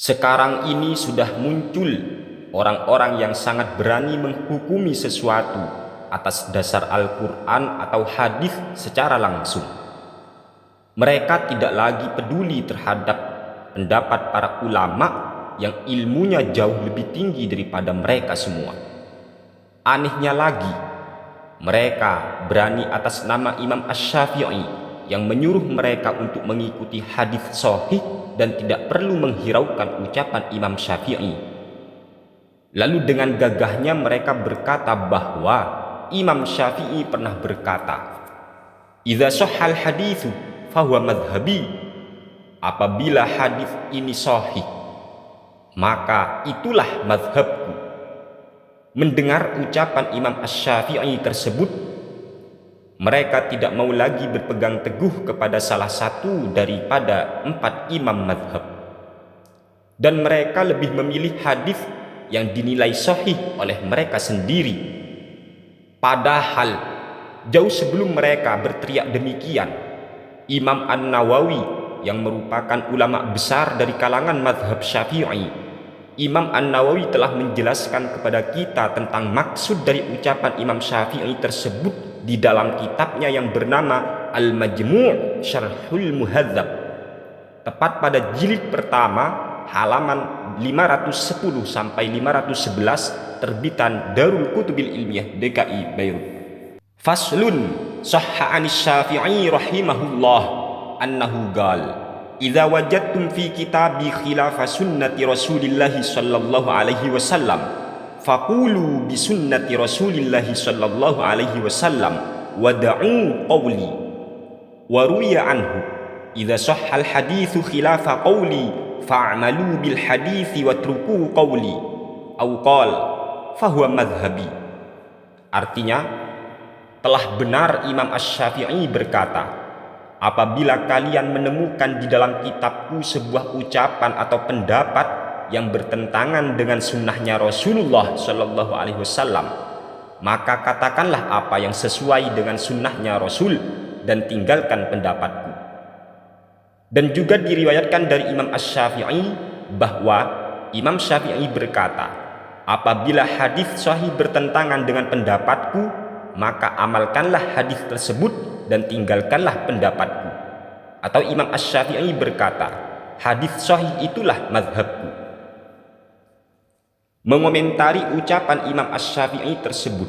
Sekarang ini sudah muncul orang-orang yang sangat berani menghukumi sesuatu atas dasar Al-Quran atau hadis secara langsung. Mereka tidak lagi peduli terhadap pendapat para ulama yang ilmunya jauh lebih tinggi daripada mereka semua. Anehnya lagi, mereka berani atas nama Imam Asy-Syafi'i yang menyuruh mereka untuk mengikuti hadis sahih dan tidak perlu menghiraukan ucapan Imam Syafi'i. Lalu dengan gagahnya mereka berkata bahwa Imam Syafi'i pernah berkata, "Idza shahhal haditsu fahuwa madhhabi." Apabila hadis ini sahih, maka itulah madhabku. Mendengar ucapan Imam Asy-Syafi'i tersebut, mereka tidak mau lagi berpegang teguh kepada salah satu daripada 4 imam madhab, dan mereka lebih memilih hadis yang dinilai sahih oleh mereka sendiri. Padahal jauh sebelum mereka berteriak demikian, Imam An-Nawawi yang merupakan ulama besar dari kalangan madhab Syafi'i, Imam An-Nawawi telah menjelaskan kepada kita tentang maksud dari ucapan Imam Syafi'i tersebut di dalam kitabnya yang bernama Al-Majmu' Syarhul Muhadzab, tepat pada jilid pertama halaman 510 sampai 511 terbitan Darul Kutubil Ilmiah DKI Beirut. Faslun. Shahha 'anis Syafi'i rahimahullah annahu qala, "Idza wajadtum fi kitabi khilafa sunnati Rasulillah sallallahu alaihi wasallam faqulu bi sunnati Rasulillah sallallahu alaihi wasallam wada'u qawli." Wa ruwiya anhu, "Idza shahhal haditsu khilafa qawli fa'malu bil hadithi watruku qawli." Au qala fahuwa madhhabi. Artinya, telah benar Imam Asy-Syafi'i berkata, apabila kalian menemukan di dalam kitabku sebuah ucapan atau pendapat yang bertentangan dengan sunnahnya Rasulullah Shallallahu Alaihi Wasallam, maka katakanlah apa yang sesuai dengan sunnahnya Rasul dan tinggalkan pendapatku. Dan juga diriwayatkan dari Imam Asy-Syafi'i bahwa Imam Syafi'i berkata, apabila hadis sahih bertentangan dengan pendapatku, maka amalkanlah hadis tersebut dan tinggalkanlah pendapatku. Atau Imam Asy-Syafi'i berkata, hadis sahih itulah mazhabku. Mengomentari ucapan Imam Asy-Syafi'i tersebut,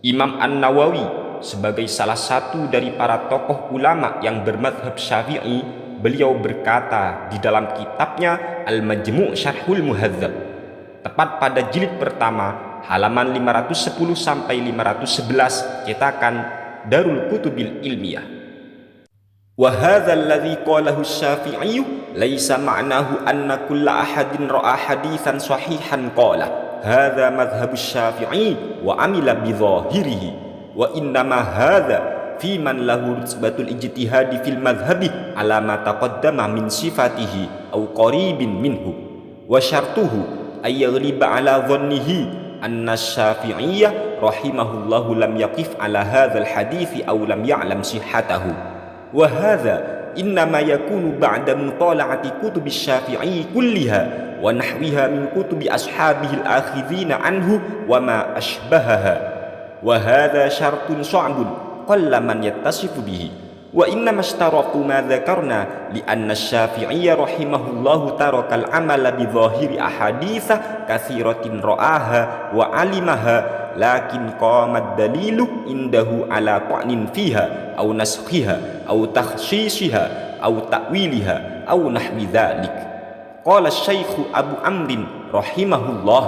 Imam An-Nawawi sebagai salah satu dari para tokoh ulama yang bermazhab Syafi'i, beliau berkata di dalam kitabnya Al-Majmu' Syarhul Muhadzab, tepat pada jilid pertama halaman 510 sampai 511 cetakan Darul Kutubil Ilmiah. Wa hadza alladhi qalahu Asy-Syafi'i laisa ma'nahu anna kulla ahadin ra'a haditsan sahihan qala hadza madhhabus Syafi'i wa amila bi dhahirihi, wa innama hadza fi man lahu nisbatul ijtihadi fil madhhabi ala ma taqaddama min sifatihi aw qaribin minhu, wa syartuhu ay yaghliba ala dhannihi anna Syafi'iyyah rahimahullahu lam yaqif ala hadzal hadithi aw lam ya'lam sihhatahu, wa hadza innama yakunu ba'da mutala'ati kutubi Syafi'i kulliha wa nahwiha min kutubi ashabihi al-akhidhina anhu wa ma ashbahaha, wa hadza syartun sha'bun qalla man yattasifu bihi, wa innama ishtaratu ma dzakarna li anna Syafi'iyya rahimahullahu tarakal amala bi dhahiri ahaditsa katsiratin ra'aha wa alimaha, lakin qamad dalilu indahu ala ta'nin fiha aw naskhiha aw takhshishiha aw ta'wiliha aw nahwi dzalik. Qala Syekh Abu Amrin rahimahullah,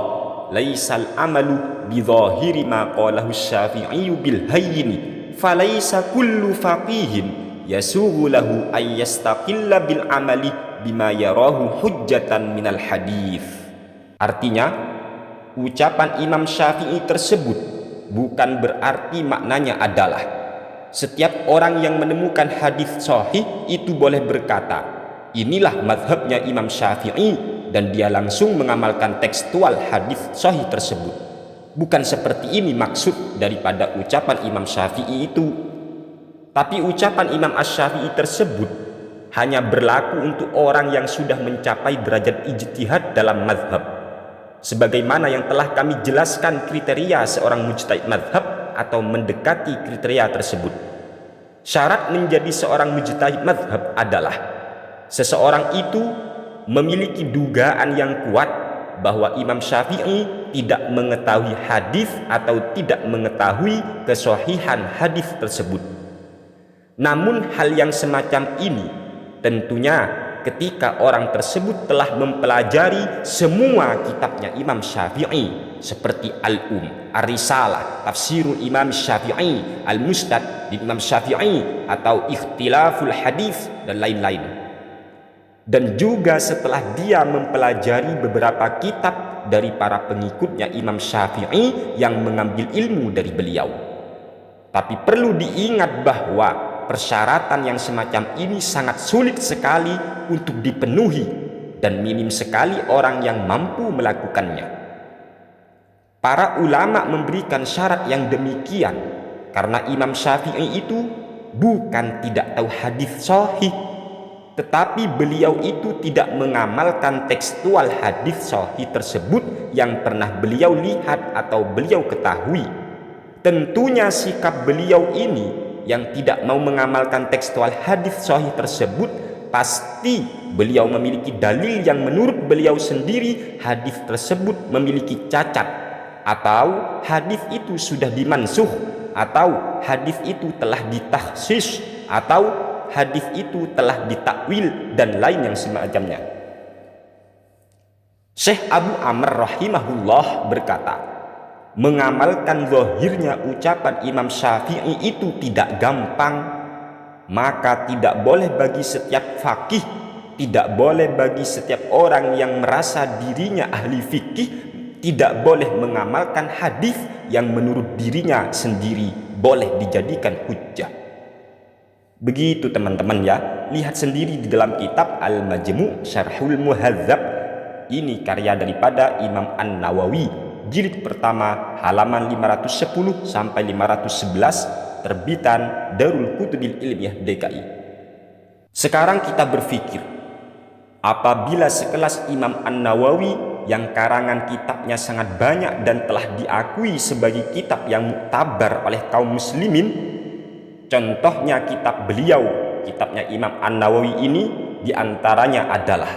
laisal amalu bi dhahiri ma qalahu Syafi'i bil hayyin, falaisa kullu faqihin yasughu lahu ay yastaqilla bil amali bima yarahu hujjatan minal hadis. Artinya, ucapan Imam Syafi'i tersebut bukan berarti maknanya adalah setiap orang yang menemukan hadis sahih itu boleh berkata, inilah mazhabnya Imam Syafi'i, dan dia langsung mengamalkan tekstual hadis sahih tersebut. Bukan seperti ini maksud daripada ucapan Imam Syafi'i itu. Tapi ucapan Imam Asy-Syafi'i tersebut hanya berlaku untuk orang yang sudah mencapai derajat ijtihad dalam mazhab, sebagaimana yang telah kami jelaskan kriteria seorang mujtahid mazhab atau mendekati kriteria tersebut. Syarat menjadi seorang mujtahid mazhab adalah seseorang itu memiliki dugaan yang kuat bahwa Imam Syafi'i tidak mengetahui hadis atau tidak mengetahui kesohihan hadis tersebut. Namun hal yang semacam ini tentunya ketika orang tersebut telah mempelajari semua kitabnya Imam Syafi'i seperti Al-Um, Ar-Risalah, Tafsirul Imam Syafi'i, Al-Musnad di Imam Syafi'i, atau Ikhtilaful Hadis dan lain-lain. Dan juga setelah dia mempelajari beberapa kitab dari para pengikutnya Imam Syafi'i yang mengambil ilmu dari beliau. Tapi perlu diingat bahwa persyaratan yang semacam ini sangat sulit sekali untuk dipenuhi dan minim sekali orang yang mampu melakukannya. Para ulama memberikan syarat yang demikian karena Imam Syafi'i itu bukan tidak tahu hadis sahih, tetapi beliau itu tidak mengamalkan tekstual hadis sahih tersebut yang pernah beliau lihat atau beliau ketahui. Tentunya sikap beliau ini yang tidak mau mengamalkan tekstual hadis sahih tersebut, pasti beliau memiliki dalil yang menurut beliau sendiri hadis tersebut memiliki cacat, atau hadis itu sudah dimansuh, atau hadis itu telah ditakhsis, atau hadis itu telah ditakwil dan lain yang semacamnya. Syekh Abu Amr rahimahullah berkata, mengamalkan zahirnya ucapan Imam Syafi'i itu tidak gampang, maka tidak boleh bagi setiap faqih, tidak boleh bagi setiap orang yang merasa dirinya ahli fikih, tidak boleh mengamalkan hadis yang menurut dirinya sendiri boleh dijadikan hujjah. Begitu teman-teman ya, lihat sendiri di dalam kitab Al-Majmu' Syarhul Muhadzab, ini karya daripada Imam An-Nawawi, jilid pertama halaman 510 sampai 511, terbitan Darul Kutubil Ilmiah DKI. Sekarang kita berpikir, apabila sekelas Imam An-Nawawi yang karangan kitabnya sangat banyak dan telah diakui sebagai kitab yang muktabar oleh kaum muslimin, contohnya kitab beliau, kitabnya Imam An-Nawawi ini diantaranya adalah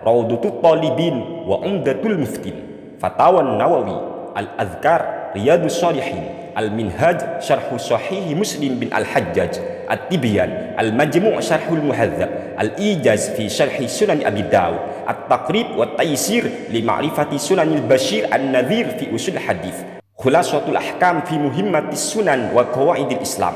Raudhatul Talibin wa Umdatul Muftin, Fatawan Nawawi, Al-Azkar, Riyadus Shalihin, Al-Minhaj, Syarhu Sahih Muslim bin Al-Hajjaj, At-Tibyan, Al-Majmu' Syarhul Muhadzab, Al-Ijaz fi Syarhi Sunan Abi Dawud, At-Taqrib wa Taysir li Ma'rifati Sunanil Bashir An-Nadhir fi Usul Hadith, Khulasatul Ahkam fi Muhimmatis Sunan wa Qawaidil Islam,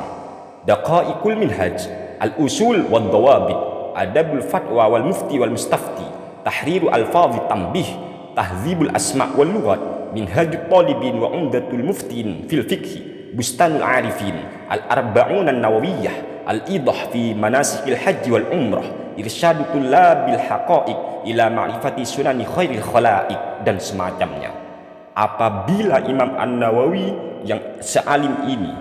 Daqaiqul Minhaj, Al-Usul wal Dawabit, Adabul Fatwa wal Mufti wal Mustafti, Tahriru Al-Fadhi Tambih, Tahzibul Asma' wal Lughat, Minhajut Talibin wa Umdatul Muftin fil Fiqhi, Bustanul Arifin, Al-Arba'un An-Nawawiyah, Al-Idah fi Manasikil Hajji wal Umrah, Irsyadut Tullabil Haqa'iq ila Ma'rifati Sunani Khairil Khalaiq, dan semacamnya. Apabila Imam An-Nawawi yang sealim ini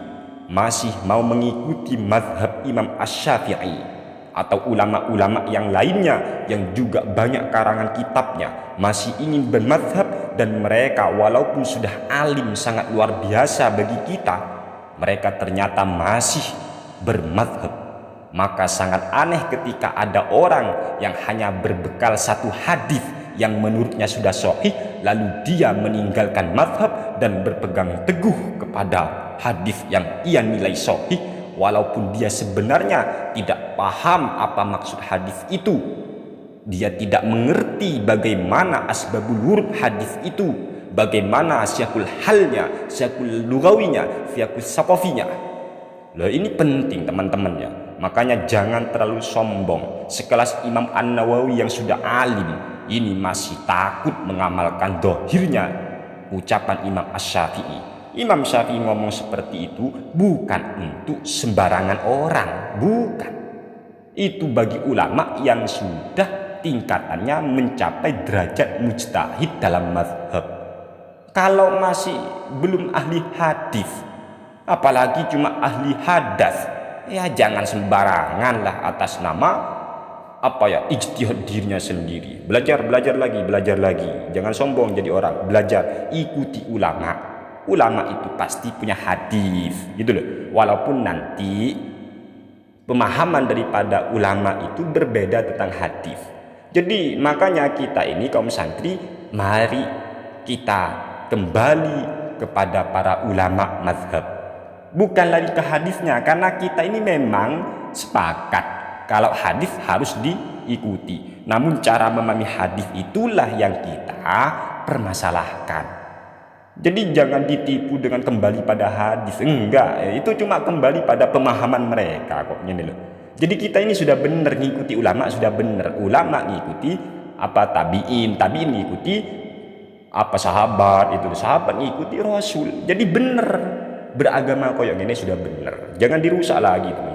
masih mau mengikuti mazhab Imam Asy-Syafi'i atau ulama-ulama yang lainnya yang juga banyak karangan kitabnya masih ingin bermadhab, dan mereka walaupun sudah alim sangat luar biasa bagi kita, mereka ternyata masih bermadhab, maka sangat aneh ketika ada orang yang hanya berbekal satu hadis yang menurutnya sudah sahih, lalu dia meninggalkan madhab dan berpegang teguh kepada hadis yang ia nilai sahih, walaupun dia sebenarnya tidak paham apa maksud hadis itu. Dia tidak mengerti bagaimana asbabul wurud hadis itu, bagaimana syakul halnya, syakul lugawinya, syakul saqafinya. Loh, ini penting teman-teman ya. Makanya jangan terlalu sombong. Sekelas Imam An-Nawawi yang sudah alim ini masih takut mengamalkan dohirnya ucapan Imam Asy-Syafi'i. Imam Syafi'i ngomong seperti itu bukan untuk sembarangan orang, bukan. Itu bagi ulama yang sudah tingkatannya mencapai derajat mujtahid dalam mazhab. Kalau masih belum ahli hadis, apalagi cuma ahli hadas, ya jangan sembarangan lah atas nama apa ya, ijtihad dirinya sendiri. Belajar lagi. Jangan sombong jadi orang. Belajar, ikuti ulama. Ulama itu pasti punya hadis, gitu loh. Walaupun nanti pemahaman daripada ulama itu berbeda tentang hadis. Jadi makanya kita ini kaum santri, mari kita kembali kepada para ulama mazhab. Bukan lari ke hadisnya, karena kita ini memang sepakat kalau hadis harus diikuti. Namun cara memahami hadis itulah yang kita permasalahkan. Jadi jangan ditipu dengan kembali pada hadis. Enggak, itu cuma kembali pada pemahaman mereka kok, ini loh. Jadi kita ini sudah benar ngikuti ulama, sudah benar. Ulama ngikuti apa tabiin ngikuti apa sahabat, itu sahabat ngikuti Rasul. Jadi benar beragama koyok ini sudah benar. Jangan dirusak lagi, teman.